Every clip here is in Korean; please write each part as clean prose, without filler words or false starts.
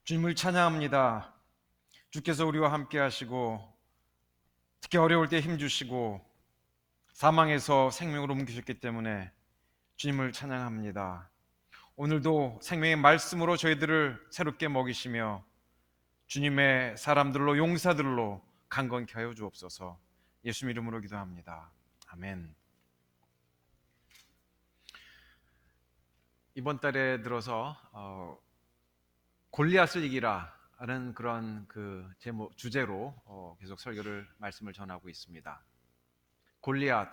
주님을 찬양합니다. 주께서 우리와 함께 하시고 특히 어려울 때 힘주시고 사망에서 생명으로 옮기셨기 때문에 주님을 찬양합니다. 오늘도 생명의 말씀으로 저희들을 새롭게 먹이시며 주님의 사람들로 용사들로 강건케 하여 주옵소서. 예수 이름으로 기도합니다. 아멘. 이번 달에 들어서 골리앗을 이기라는 그런 제목 주제로 계속 설교를 말씀을 전하고 있습니다. 골리앗,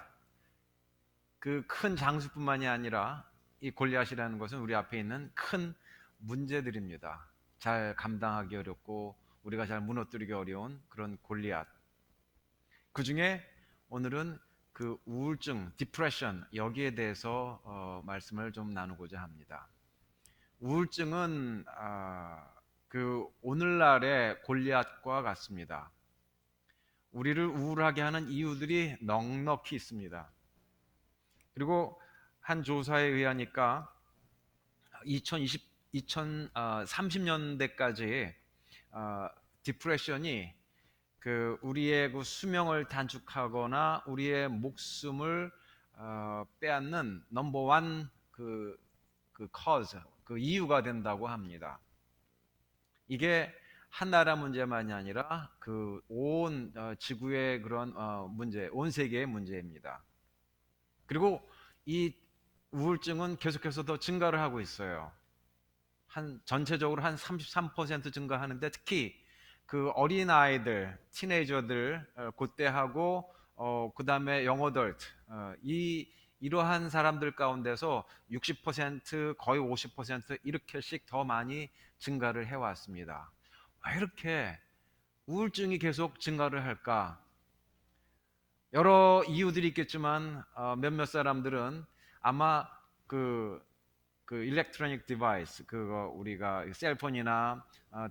그 큰 장수뿐만이 아니라 이 골리앗이라는 것은 우리 앞에 있는 큰 문제들입니다. 잘 감당하기 어렵고 우리가 잘 무너뜨리기 어려운 그런 골리앗. 그 중에 오늘은 그 우울증, 디프레션, 여기에 대해서 말씀을 좀 나누고자 합니다. 우울증은 그 오늘날의 골리앗과 같습니다. 우리를 우울하게 하는 이유들이 넉넉히 있습니다. 그리고 한 조사에 의하니까 2030년대까지 디프레션이 우리의 그 수명을 단축하거나 우리의 목숨을 빼앗는 넘버원 cause, 그 이유가 된다고 합니다. 이게 한 나라 문제만이 아니라 그 온 지구의 그런 문제, 온 세계의 문제입니다. 그리고 이 우울증은 계속해서 더 증가를 하고 있어요. 전체적으로 한 33% 증가하는데 특히 그 어린 아이들, 티네이저들 그때하고 그다음에 영어덜트 이러한 사람들 가운데서 60% 거의 50% 이렇게씩 더 많이 증가를 해왔습니다. 왜 이렇게 우울증이 계속 증가를 할까? 여러 이유들이 있겠지만 몇몇 사람들은 아마 그 일렉트로닉 디바이스, 그거 우리가 셀폰이나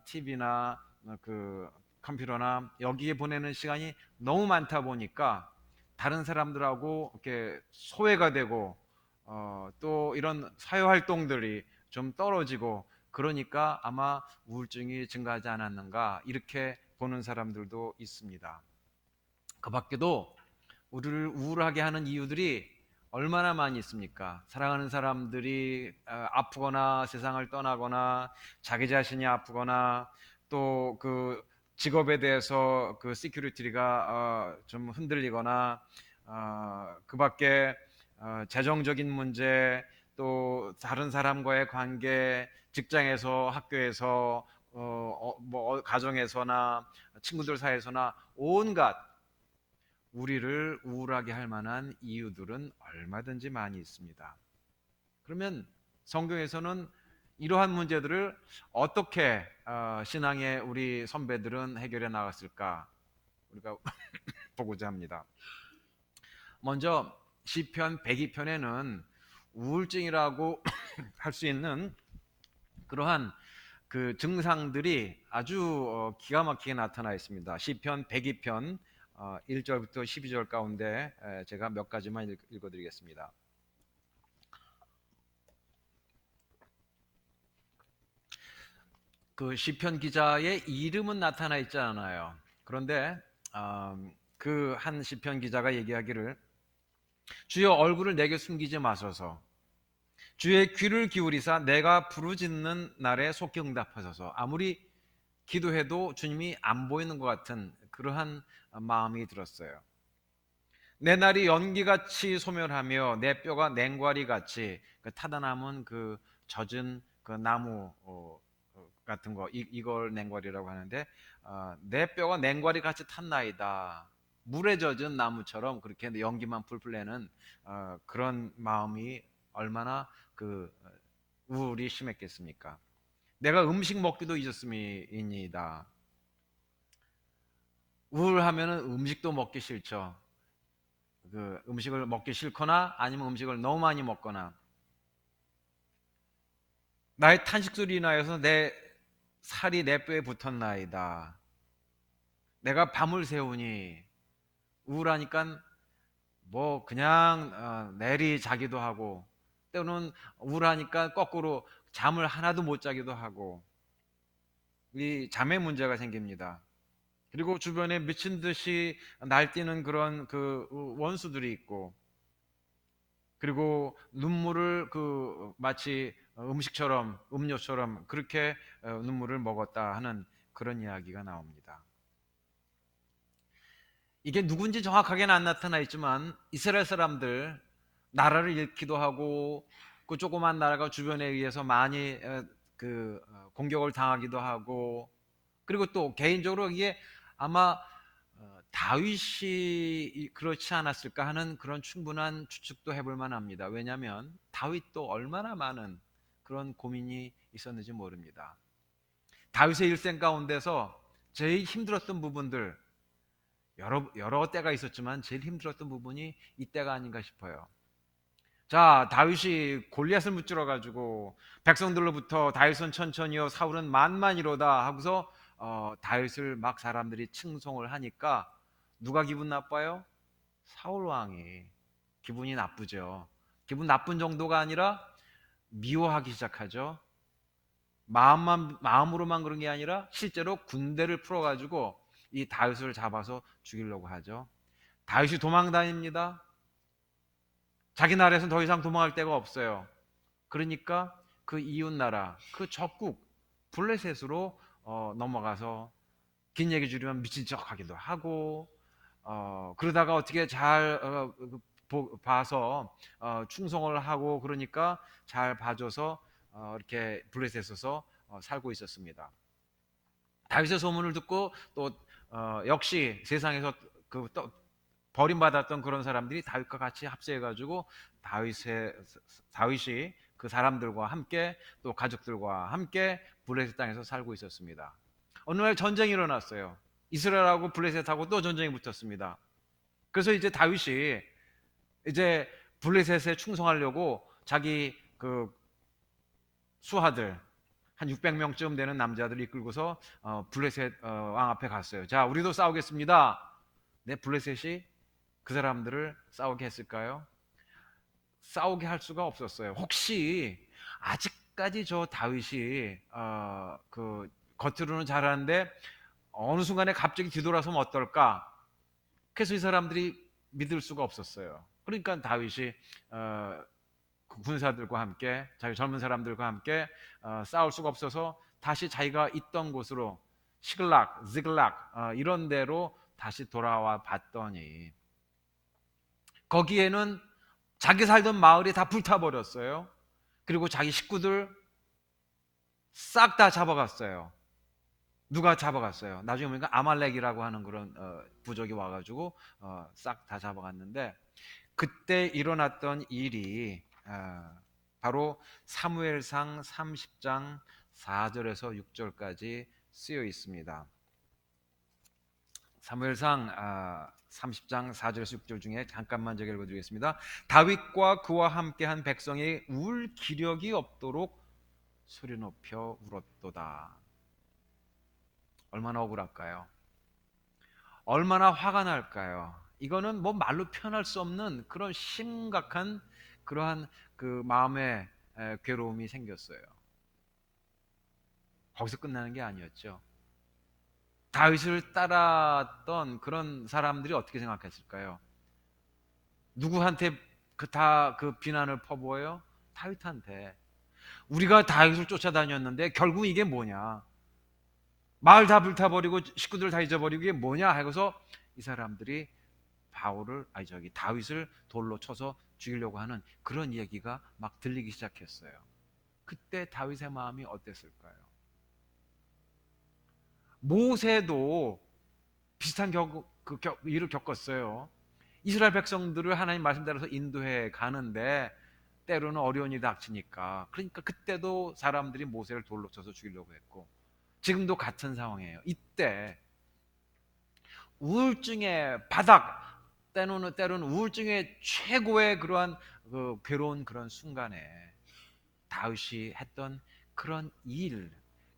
TV나 그 컴퓨터나 여기에 보내는 시간이 너무 많다 보니까 다른 사람들하고 이렇게 소외가 되고 또 이런 사회 활동들이 좀 떨어지고 그러니까 아마 우울증이 증가하지 않았는가 이렇게 보는 사람들도 있습니다. 그 밖에도 우리를 우울하게 하는 이유들이 얼마나 많이 있습니까? 사랑하는 사람들이 아프거나 세상을 떠나거나 자기 자신이 아프거나 또 그 직업에 대해서 그 시큐리티가 좀 흔들리거나 그 밖에 재정적인 문제 또 다른 사람과의 관계 직장에서 학교에서 뭐 가정에서나 친구들 사이에서나 온갖 우리를 우울하게 할 만한 이유들은 얼마든지 많이 있습니다. 그러면 성경에서는 이러한 문제들을 어떻게 신앙의 우리 선배들은 해결해 나갔을까? 우리가 보고자 합니다. 먼저 시편 102편에는 우울증이라고 할 수 있는 그러한 그 증상들이 아주 기가 막히게 나타나 있습니다. 시편 102편 1절부터 12절 가운데 제가 몇 가지만 읽어드리겠습니다. 그 시편 기자의 이름은 나타나 있지 않아요. 그런데 그 한 시편 기자가 얘기하기를 주여 얼굴을 내게 숨기지 마소서 주의 귀를 기울이사 내가 부르짖는 날에 속히 응답하소서. 아무리 기도해도 주님이 안 보이는 것 같은 그러한 마음이 들었어요. 내 날이 연기같이 소멸하며 내 뼈가 냉과리같이 타다남은 그 젖은 그 나무 같은 거 이걸 냉과리라고 하는데 내 뼈가 냉과리같이 탔나이다. 물에 젖은 나무처럼 그렇게 연기만 풀풀 내는 그런 마음이 얼마나 우울이 심했겠습니까? 내가 음식 먹기도 잊었음이니이다. 우울하면은 음식도 먹기 싫죠. 그 음식을 먹기 싫거나 아니면 음식을 너무 많이 먹거나 나의 탄식 소리 인하여서 내 살이 내 뼈에 붙었나이다. 내가 밤을 새우니 우울하니까 뭐 그냥 내리 자기도 하고 때로는 우울하니까 거꾸로 잠을 하나도 못 자기도 하고 이 자매 문제가 생깁니다. 그리고 주변에 미친 듯이 날뛰는 그런 그 원수들이 있고, 그리고 눈물을 마치 음식처럼 음료처럼 그렇게 눈물을 먹었다 하는 그런 이야기가 나옵니다. 이게 누군지 정확하게는 안 나타나 있지만 이스라엘 사람들 나라를 잃기도 하고 그 조그만 나라가 주변에 의해서 많이 공격을 당하기도 하고, 그리고 또 개인적으로 이게 아마 다윗이 그렇지 않았을까 하는 그런 충분한 추측도 해볼 만합니다. 왜냐하면 다윗도 얼마나 많은 그런 고민이 있었는지 모릅니다. 다윗의 일생 가운데서 제일 힘들었던 부분들, 여러 때가 있었지만 제일 힘들었던 부분이 이때가 아닌가 싶어요. 자, 다윗이 골리앗을 무찌러 가지고 백성들로부터 다윗은 천천히요 사울은 만만이로다 하고서 다윗을 막 사람들이 칭송을 하니까 누가 기분 나빠요? 사울 왕이 기분이 나쁘죠. 기분 나쁜 정도가 아니라 미워하기 시작하죠. 마음으로만 그런 게 아니라 실제로 군대를 풀어 가지고 이 다윗을 잡아서 죽이려고 하죠. 다윗이 도망 다닙니다. 자기 나라에서는 더 이상 도망갈 데가 없어요. 그러니까 그 이웃 나라, 그 적국 블레셋으로 넘어가서 긴 얘기 줄이면 미친 척하기도 하고, 그러다가 어떻게 잘 봐서 충성을 하고 그러니까 잘 봐줘서 이렇게 블레셋에서 살고 있었습니다. 다윗의 소문을 듣고 또 역시 세상에서 또 버림받았던 그런 사람들이 다윗과 같이 합세해가지고 다윗이 그 사람들과 함께 또 가족들과 함께 블레셋 땅에서 살고 있었습니다. 어느 날 전쟁이 일어났어요. 이스라엘하고 블레셋하고 또 전쟁이 붙었습니다. 그래서 이제 다윗이 이제 블레셋에 충성하려고 자기 그 수하들 한 600명쯤 되는 남자들 이끌고서 블레셋 왕 앞에 갔어요. 자, 우리도 싸우겠습니다. 네, 블레셋이 그 사람들을 싸우게 했을까요? 싸우게 할 수가 없었어요. 혹시 아직까지 저 다윗이 겉으로는 잘하는데 어느 순간에 갑자기 뒤돌아서면 어떨까? 그래서 이 사람들이 믿을 수가 없었어요. 그러니까 다윗이 그 군사들과 함께 자기 젊은 사람들과 함께 싸울 수가 없어서 다시 자기가 있던 곳으로 시글락, 지글락 이런 데로 다시 돌아와 봤더니 거기에는 자기 살던 마을이 다 불타버렸어요. 그리고 자기 식구들 싹 다 잡아갔어요. 누가 잡아갔어요? 나중에 보니까 아말렉이라고 하는 그런 부족이 와가지고 싹 다 잡아갔는데, 그때 일어났던 일이 바로 사무엘상 30장 4절에서 6절까지 쓰여 있습니다. 사무엘상 30장 4절에서 6절 중에 잠깐만 제가 읽어드리겠습니다. 다윗과 그와 함께한 백성이 울 기력이 없도록 소리 높여 울었도다. 얼마나 억울할까요? 얼마나 화가 날까요? 이거는 뭐 말로 표현할 수 없는 그런 심각한 그러한 그 마음의 괴로움이 생겼어요. 거기서 끝나는 게 아니었죠. 다윗을 따랐던 그런 사람들이 어떻게 생각했을까요? 누구한테 그 비난을 퍼부어요? 다윗한테. 우리가 다윗을 쫓아다녔는데 결국 이게 뭐냐? 마을 다 불타버리고 식구들 다 잊어버리고 이게 뭐냐 하고서 이 사람들이 다윗을 돌로 쳐서 죽이려고 하는 그런 얘기가 막 들리기 시작했어요. 그때 다윗의 마음이 어땠을까요? 모세도 비슷한 일을 겪었어요. 이스라엘 백성들을 하나님 말씀 따라서 인도해 가는데 때로는 어려운 일이 닥치니까, 그러니까 그때도 사람들이 모세를 돌로 쳐서 죽이려고 했고 지금도 같은 상황이에요. 이때 우울증의 바닥, 때로는 우울증의 최고의 그러한 괴로운 그런 순간에 다윗이 했던 그런 일,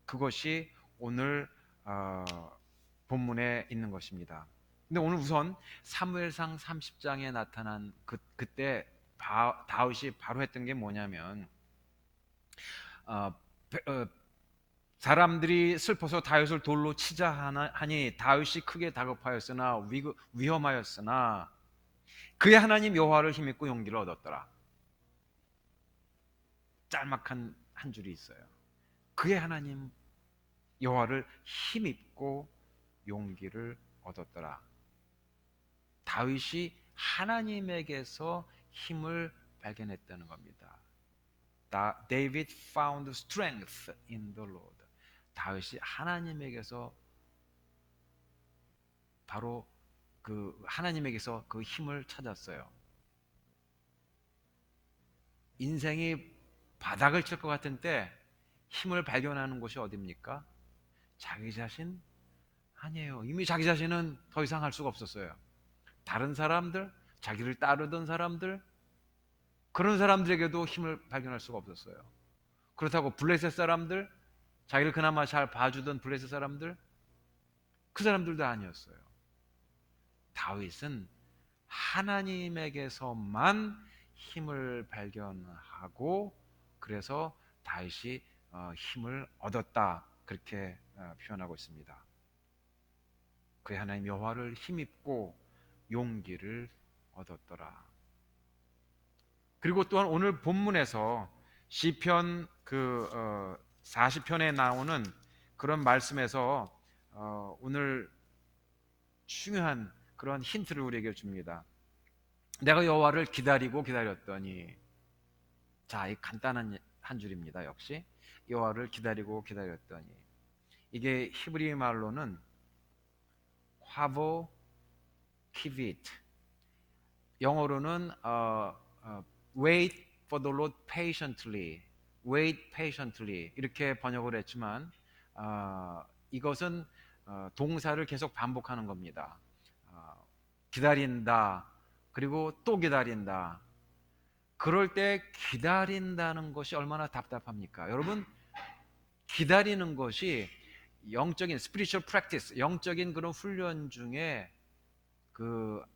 그것이 오늘 본문에 있는 것입니다. 근데 오늘 우선 사무엘상 30장에 나타난 그때 다윗이 바로 했던 게 뭐냐면 어, 사람들이 슬퍼서 다윗을 돌로 치자 하니 다윗이 크게 다급하였으나 위험하였으나 그의 하나님 여호와를 힘입고 용기를 얻었더라. 짤막한 한 줄이 있어요. 그의 하나님 여호와를 힘입고 용기를 얻었더라. 다윗이 하나님에게서 힘을 발견했다는 겁니다. David found strength in the Lord. 다윗이 하나님에게서 바로 하나님에게서 그 힘을 찾았어요. 인생이 바닥을 칠 것 같은 때 힘을 발견하는 곳이 어디입니까? 자기 자신? 아니에요. 이미 자기 자신은 더 이상 할 수가 없었어요. 다른 사람들, 자기를 따르던 사람들, 그런 사람들에게도 힘을 발견할 수가 없었어요. 그렇다고 블레셋 사람들, 자기를 그나마 잘 봐주던 블레셋 사람들, 그 사람들도 아니었어요. 다윗은 하나님에게서만 힘을 발견하고 그래서 다윗이 힘을 얻었다, 그렇게 표현하고 있습니다. 그의 하나님 여호와를 힘입고 용기를 얻었더라. 그리고 또한 오늘 본문에서 시편 40편에 나오는 그런 말씀에서 오늘 중요한 그런 힌트를 우리에게 줍니다. 내가 여호와를 기다리고 기다렸더니, 자, 이 간단한 한 줄입니다. 역시 여호와를 기다리고 기다렸더니, 이게 히브리 말로는 화보 키빗, 영어로는 wait for the Lord patiently, wait patiently 이렇게 번역을 했지만 이것은 동사를 계속 반복하는 겁니다. 기다린다, 그리고 또 기다린다. 그럴 때 기다린다는 것이 얼마나 답답합니까? 여러분, 기다리는 것이 영적인 spiritual practice, 영적인 그런 훈련 중에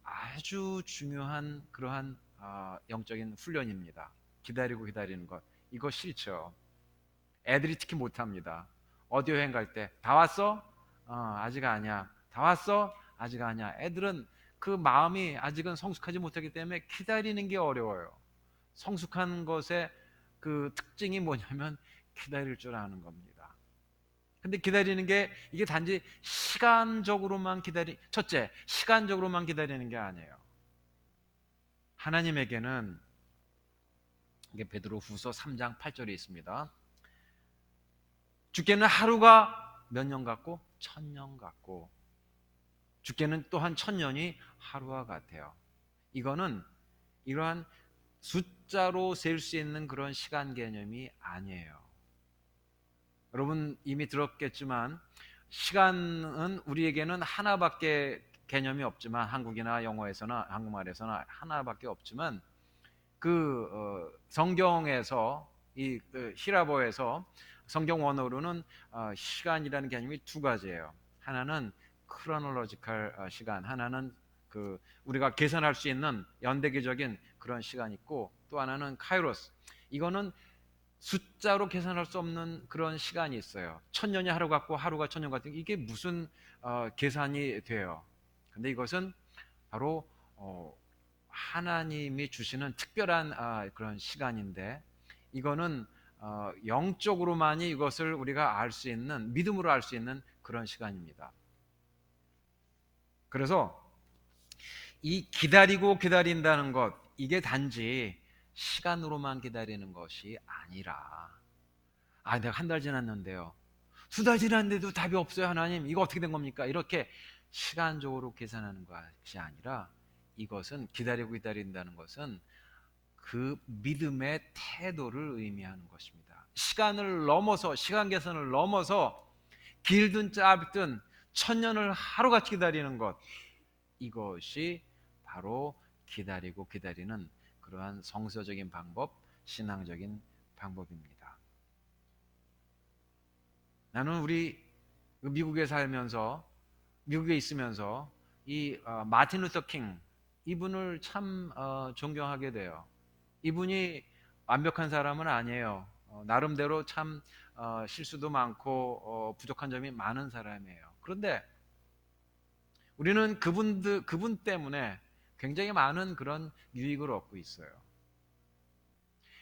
아주 중요한 그러한 영적인 훈련입니다. 기다리고 기다리는 것, 이거 싫죠. 애들이 특히 못합니다. 어디 여행 갈 때 다 왔어? 아직 아니야. 다 왔어? 아직 아니야. 애들은 그 마음이 아직은 성숙하지 못하기 때문에 기다리는 게 어려워요. 성숙한 것의 그 특징이 뭐냐면 기다릴 줄 아는 겁니다. 근데 기다리는 게 이게 단지 첫째, 시간적으로만 기다리는 게 아니에요. 하나님에게는, 이게 베드로후서 3장 8절에 있습니다. 주께는 하루가 몇 년 같고 1000년 같고 주께는 또한 1000년이 하루와 같아요. 이거는 이러한 숫자로 셀 수 있는 그런 시간 개념이 아니에요. 여러분 이미 들었겠지만 시간은 우리에게는 하나밖에 개념이 없지만, 한국이나 영어에서나 한국말에서나 하나밖에 없지만 성경에서 히라보에서 성경 원어로는 시간이라는 개념이 두 가지예요. 하나는 크로놀로지컬 시간, 하나는 우리가 계산할 수 있는 연대기적인 그런 시간이 있고, 또 하나는 카이로스. 이거는 숫자로 계산할 수 없는 그런 시간이 있어요. 1000년이 하루 같고 하루가 1000년 같은, 이게 무슨 계산이 돼요. 근데 이것은 바로 하나님이 주시는 특별한 그런 시간인데, 이거는 영적으로만이 이것을 우리가 알 수 있는, 믿음으로 알 수 있는 그런 시간입니다. 그래서 이 기다리고 기다린다는 것, 이게 단지 시간으로만 기다리는 것이 아니라, 내가 한 달 지났는데요, 2달 지났는데도 답이 없어요. 하나님, 이거 어떻게 된 겁니까? 이렇게 시간적으로 계산하는 것이 아니라, 이것은 기다리고 기다린다는 것은 그 믿음의 태도를 의미하는 것입니다. 시간을 넘어서, 시간 계산을 넘어서 길든 짧든 1000년을 하루같이 기다리는 것, 이것이 바로 기다리고 기다리는 그러한 성서적인 방법, 신앙적인 방법입니다. 나는 우리 미국에 살면서, 미국에 있으면서 이 마틴 루터 킹, 이분을 참 존경하게 돼요. 이분이 완벽한 사람은 아니에요. 나름대로 참 실수도 많고 부족한 점이 많은 사람이에요. 그런데 우리는 그분 때문에 굉장히 많은 그런 유익을 얻고 있어요.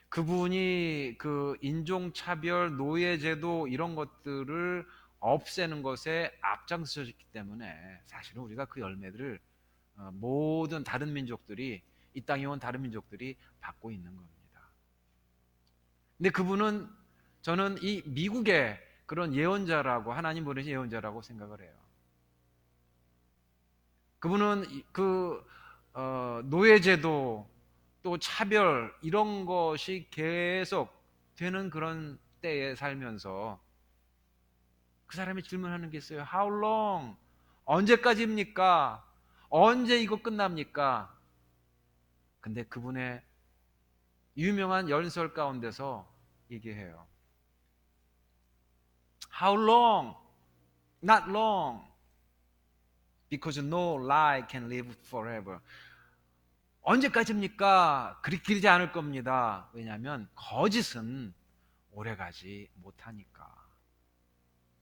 그분이 그 인종차별, 노예제도 이런 것들을 없애는 것에 앞장서셨기 때문에 사실은 우리가 그 열매들을 모든 다른 민족들이, 이 땅에 온 다른 민족들이 받고 있는 겁니다. 근데 그분은, 저는 이 미국의 그런 예언자라고, 하나님 보내신 예언자라고 생각을 해요. 그분은 노예제도 또 차별 이런 것이 계속 되는 그런 때에 살면서 그 사람이 질문하는 게 있어요. How long? 언제까지입니까? 언제 이거 끝납니까? 근데 그분의 유명한 연설 가운데서 얘기해요. How long? Not long. Because no lie can live forever. 언제까지입니까? 그리 길지 않을 겁니다. 왜냐하면 거짓은 오래가지 못하니까.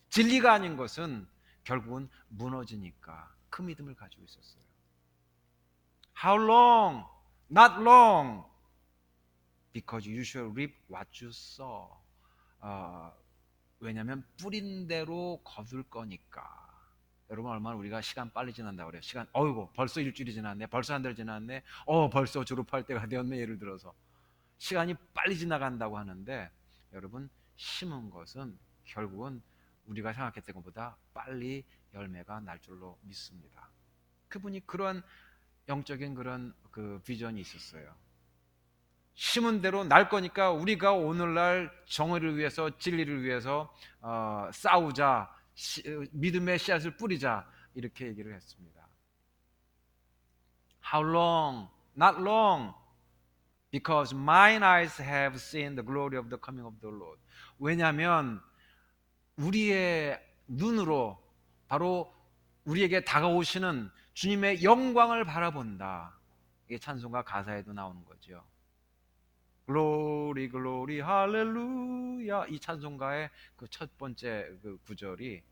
진리가 아닌 것은 결국은 무너지니까. 그 믿음을 가지고 있었어요. How long? Not long. Because you shall reap what you sow. 왜냐하면 뿌린 대로 거둘 거니까. 여러분, 얼마나 우리가 시간 빨리 지난다고 그래요. 시간, 어이구, 벌써 일주일이 지났네. 벌써 한 달 지났네. 벌써 졸업할 때가 되었네. 예를 들어서. 시간이 빨리 지나간다고 하는데, 여러분, 심은 것은 결국은 우리가 생각했던 것보다 빨리 열매가 날 줄로 믿습니다. 그분이 그런 영적인 그런 그 비전이 있었어요. 심은 대로 날 거니까 우리가 오늘날 정의를 위해서, 진리를 위해서 싸우자, 믿음의 씨앗을 뿌리자, 이렇게 얘기를 했습니다. How long? Not long. Because mine eyes have seen the glory of the coming of the Lord. 왜냐하면 우리의 눈으로 바로 우리에게 다가오시는 주님의 영광을 바라본다. 이게 찬송가 가사에도 나오는 거죠. Glory, glory, hallelujah. 이 찬송가의 그 첫 번째 그 구절이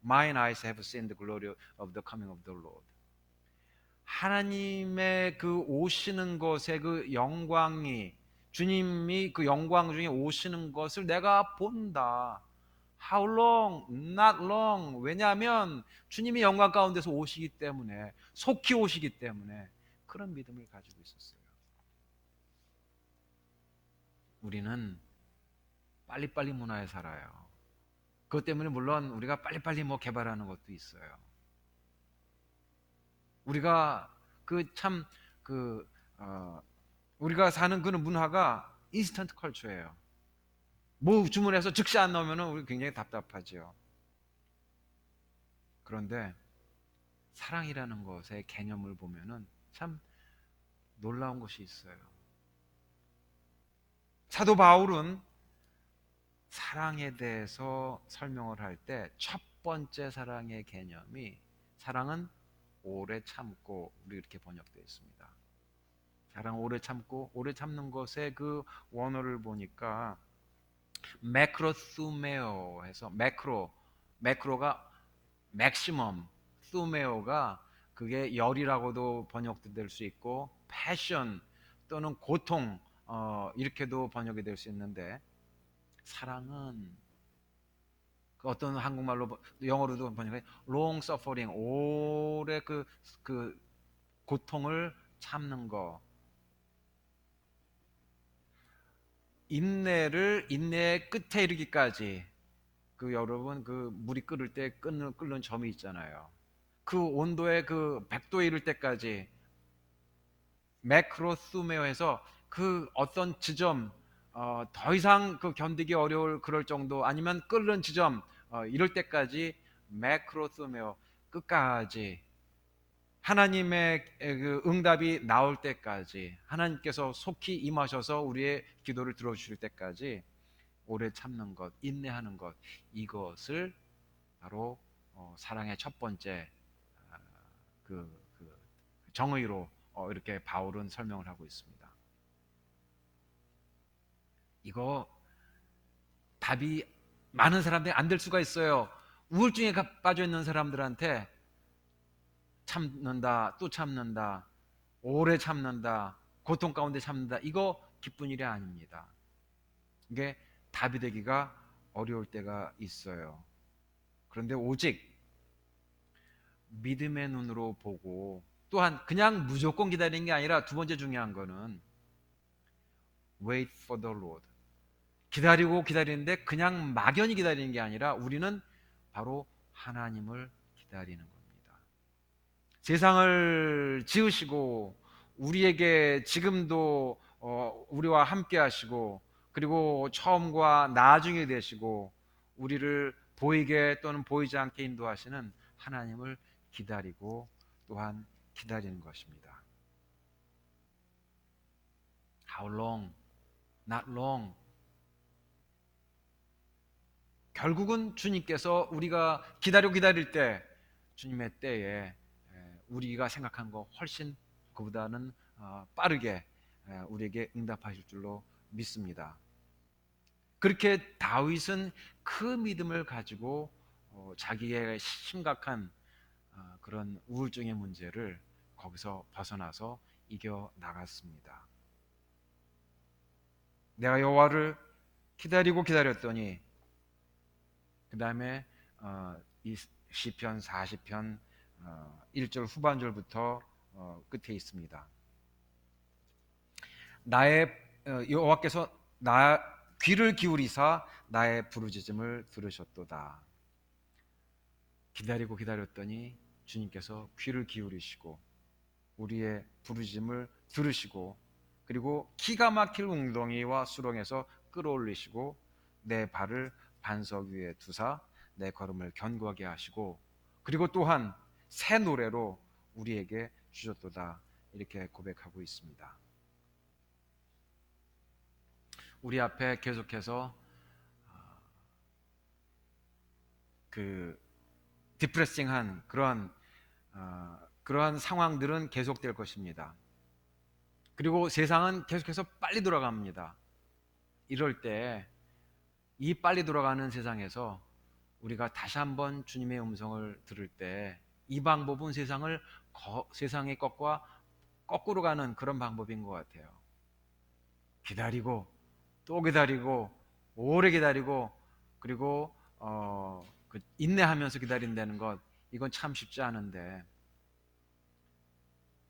Mine eyes have seen the glory of the coming of the Lord. 하나님의 그 오시는 것의 그 영광이, 주님이 그 영광 중에 오시는 것을 내가 본다. How long? Not long. 왜냐하면 주님이 영광 가운데서 오시기 때문에, 속히 오시기 때문에 그런 믿음을 가지고 있었어요. 우리는 빨리빨리 문화에 살아요. 그것 때문에 물론 우리가 빨리빨리 뭐 개발하는 것도 있어요. 우리가 그 참 그 우리가 사는 그런 문화가 인스턴트 컬처예요. 뭐 주문해서 즉시 안 나오면 우리 굉장히 답답하죠. 그런데 사랑이라는 것의 개념을 보면은 참 놀라운 것이 있어요. 사도 바울은 사랑에 대해서 설명을 할 때 첫 번째 사랑의 개념이, 사랑은 오래 참고, 우리 이렇게 번역되어 있습니다. 사랑 오래 참고, 오래 참는 것의 그 원어를 보니까 매크로수메오 해서, 매크로가 맥시멈, 수메오가 그게 열이라고도 번역될 수 있고, 패션 또는 고통, 이렇게도 번역이 될 수 있는데, 사랑은 그 어떤 한국말로, 영어로도 번역해 long suffering, 오래 그 고통을 참는 거, 인내의 끝에 이르기까지. 그 여러분, 그 물이 끓을 때 끓는 점이 있잖아요. 그 온도의 그 100도에 이를 때까지, 매크로스메어에서 그 어떤 지점, 더 이상 그 견디기 어려울 그럴 정도, 아니면 끓는 지점, 이럴 때까지, 매크로스메어, 끝까지 하나님의 그 응답이 나올 때까지, 하나님께서 속히 임하셔서 우리의 기도를 들어주실 때까지 오래 참는 것, 인내하는 것, 이것을 바로 사랑의 첫 번째 그 정의로 이렇게 바울은 설명을 하고 있습니다. 이거 답이 많은 사람들이 안 될 수가 있어요. 우울증에 빠져 있는 사람들한테 참는다, 또 참는다, 오래 참는다, 고통 가운데 참는다, 이거 기쁜 일이 아닙니다. 이게 답이 되기가 어려울 때가 있어요. 그런데 오직 믿음의 눈으로 보고, 또한 그냥 무조건 기다리는 게 아니라, 두 번째 중요한 거는 wait for the Lord. 기다리고 기다리는데 그냥 막연히 기다리는 게 아니라 우리는 바로 하나님을 기다리는 겁니다. 세상을 지으시고 우리에게 지금도 우리와 함께 하시고, 그리고 처음과 나중에 되시고 우리를 보이게 또는 보이지 않게 인도하시는 하나님을 기다리고 또한 기다리는 것입니다. How long? Not long. 결국은 주님께서 우리가 기다릴 때, 주님의 때에 우리가 생각한 거 훨씬 그보다는 빠르게 우리에게 응답하실 줄로 믿습니다. 그렇게 다윗은 그 믿음을 가지고 자기의 심각한 그런 우울증의 문제를 거기서 벗어나서 이겨 나갔습니다. 내가 여호와를 기다렸더니, 그 다음에 이 시편 40편 1절 후반절부터 끝에 있습니다. 여호와께서 나 귀를 기울이사 나의 부르짖음을 들으셨도다. 기다렸더니 주님께서 귀를 기울이시고 우리의 부르짖음을 들으시고, 그리고 기가 막힐 웅덩이와 수렁에서 끌어올리시고 내 발을 반석 위에 두사 내 걸음을 견고하게 하시고, 그리고 또한 새 노래로 우리에게 주셨도다, 이렇게 고백하고 있습니다. 우리 앞에 계속해서 그 디프레싱한 그러한 상황들은 계속될 것입니다. 그리고 세상은 계속해서 빨리 돌아갑니다. 이럴 때 이 빨리 돌아가는 세상에서 우리가 다시 한번 주님의 음성을 들을 때, 이 방법은 세상의 것과 거꾸로 가는 그런 방법인 것 같아요. 기다리고 또 기다리고 오래 기다리고, 그리고 인내하면서 기다린다는 것, 이건 참 쉽지 않은데,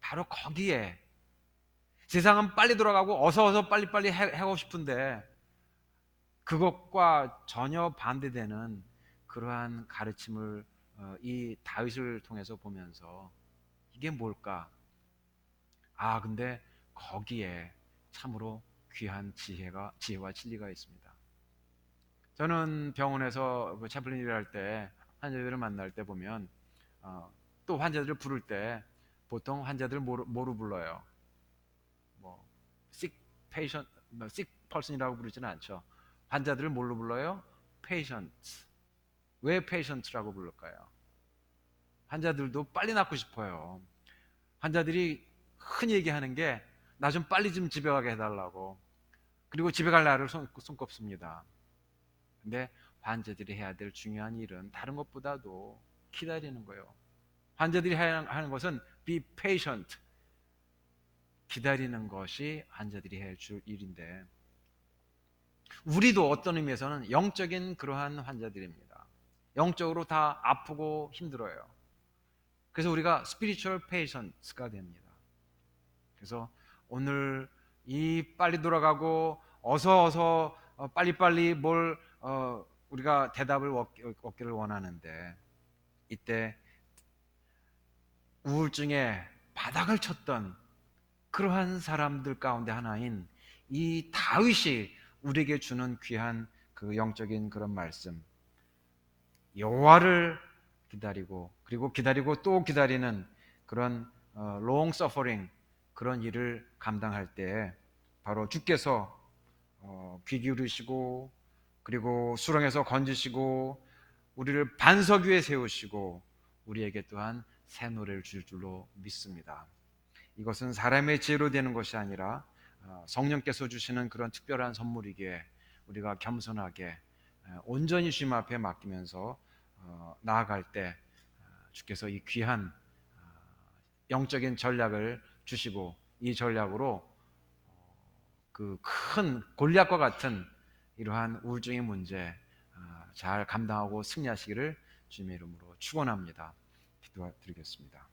바로 거기에 세상은 빨리 돌아가고 어서 빨리빨리 하고 싶은데 그것과 전혀 반대되는 그러한 가르침을 이 다윗을 통해서 보면서, 이게 뭘까? 근데 거기에 참으로 귀한 지혜와 진리가 있습니다. 저는 병원에서 차플린 일을 할 때 환자들을 만날 때 보면 또 환자들을 부를 때 보통 환자들 뭐로 불러요? 뭐 sick patient, sick person이라고 부르지는 않죠. 환자들을 뭘로 불러요? patients. 왜 patients라고 부를까요? 환자들도 빨리 낫고 싶어요. 환자들이 흔히 얘기하는 게 나 좀 빨리 좀 집에 가게 해달라고. 그리고 집에 갈 날을 손꼽습니다. 근데 환자들이 해야 될 중요한 일은 다른 것보다도 기다리는 거예요. 환자들이 해야 하는 것은 be patient. 기다리는 것이 환자들이 해야 할 일인데, 우리도 어떤 의미에서는 영적인 그러한 환자들입니다. 영적으로 다 아프고 힘들어요. 그래서 우리가 spiritual patients가 됩니다. 그래서 오늘 이 빨리 돌아가고 어서 빨리빨리 뭘 우리가 대답을 얻기를 원하는데, 이때 우울증에 바닥을 쳤던 그러한 사람들 가운데 하나인 이 다윗이 우리에게 주는 귀한 그 영적인 그런 말씀, 여호와를 기다리고 그리고 기다리고 또 기다리는 그런 long suffering, 그런 일을 감당할 때 바로 주께서 귀 기울이시고, 그리고 수렁에서 건지시고 우리를 반석 위에 세우시고 우리에게 또한 새 노래를 줄 줄로 믿습니다. 이것은 사람의 지혜로 되는 것이 아니라 성령께서 주시는 그런 특별한 선물이기에 우리가 겸손하게 온전히 주님 앞에 맡기면서 나아갈 때 주께서 이 귀한 영적인 전략을 주시고 이 전략으로 그 큰 골리앗과 같은 이러한 우울증의 문제 잘 감당하고 승리하시기를 주님의 이름으로 축원합니다. 기도드리겠습니다.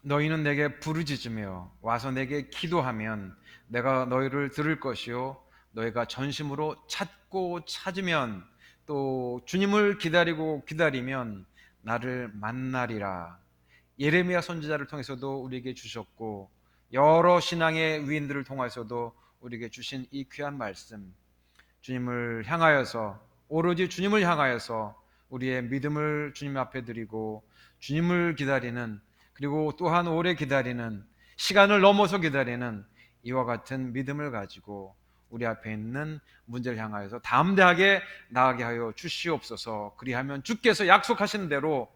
너희는 내게 부르짖으며 와서 내게 기도하면 내가 너희를 들을 것이요 너희가 전심으로 찾고 찾으면 또 주님을 기다리고 기다리면 나를 만나리라. 예레미야 선지자를 통해서도 우리에게 주셨고 여러 신앙의 위인들을 통해서도 우리에게 주신 이 귀한 말씀, 주님을 향하여서 오로지 주님을 향하여서 우리의 믿음을 주님 앞에 드리고 주님을 기다리는, 그리고 또한 오래 기다리는, 시간을 넘어서 기다리는 이와 같은 믿음을 가지고 우리 앞에 있는 문제를 향하여서 담대하게 나아가게 하여 주시옵소서. 그리하면 주께서 약속하신 대로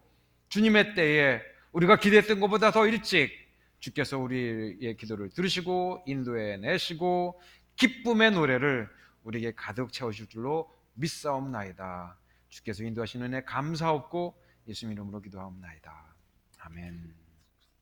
주님의 때에 우리가 기대했던 것보다 더 일찍 주께서 우리의 기도를 들으시고 인도해 내시고 기쁨의 노래를 우리에게 가득 채우실 줄로 믿사옵나이다. 주께서 인도하시는 은혜 감사없고 예수님 이름으로 기도하옵나이다. 아멘.